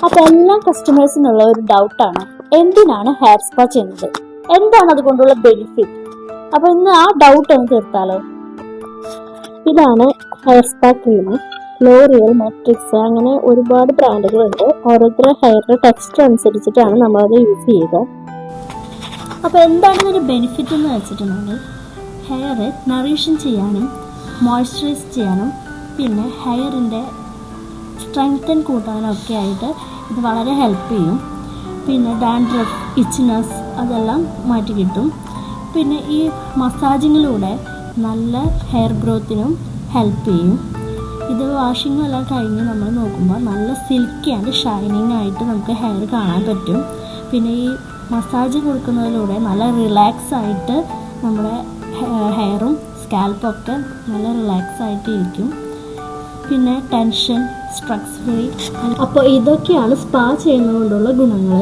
അപ്പോൾ എല്ലാ കസ്റ്റമേഴ്സിനുള്ള ഒരു ഡൗട്ടാണ്, എന്തിനാണ് ഹെയർ സ്പാ ചെയ്യുന്നത്, എന്താണ് അതുകൊണ്ടുള്ള ബെനിഫിറ്റ്. അപ്പോൾ ഇന്ന് ആ ഡൗട്ട് ഒന്ന് തീർത്താലോ. ഇതാണ് hair spa cream. L'Oréal, matrix അങ്ങനെ ഒരുപാട് ബ്രാൻഡുകളുണ്ട്. ഓരോരുത്തരുടെ ഹെയറിന്റെ ടെക്സ്ചർ അനുസരിച്ചിട്ടാണ് നമ്മളത് യൂസ് ചെയ്യുക. അപ്പോൾ എന്താണ് ഇതിൻ്റെ ബെനിഫിറ്റ് എന്ന് വെച്ചിട്ടുണ്ടെങ്കിൽ, ഹെയർ നറിഷൻ ചെയ്യാനും മോയ്സ്ചറൈസ് ചെയ്യാനും പിന്നെ ഹെയറിൻ്റെ സ്ട്രെങ്തൻ കൂട്ടാനൊക്കെ ആയിട്ട് ഇത് വളരെ ഹെൽപ്പ് ചെയ്യും. പിന്നെ ഡാൻഡ്രഫ്, ഇച്ചിനെസ് അതെല്ലാം മാറ്റി കിട്ടും. പിന്നെ ഈ മസാജിങ്ങിലൂടെ നല്ല ഹെയർ ഗ്രോത്തിനും ഹെൽപ്പ് ചെയ്യും. ഇത് വാഷിങ്ങും എല്ലാം കഴിഞ്ഞ് നമ്മൾ നോക്കുമ്പോൾ നല്ല സിൽക്കി ആൻഡ് ഷൈനിങ് ആയിട്ട് നമുക്ക് ഹെയർ കാണാൻ പറ്റും. പിന്നെ ഈ മസാജ് കൊടുക്കുന്നതിലൂടെ നല്ല റിലാക്സ് ആയിട്ട് നമ്മുടെ ഹെയറും സ്കാൽപ്പൊക്കെ നല്ല റിലാക്സ് ആയിട്ട് ഇരിക്കും. പിന്നെ ടെൻഷൻ, സ്ട്രെസ് ഫ്രീ. അപ്പോൾ ഇതൊക്കെയാണ് സ്പാ ചെയ്യുന്നത് കൊണ്ടുള്ള ഗുണങ്ങൾ.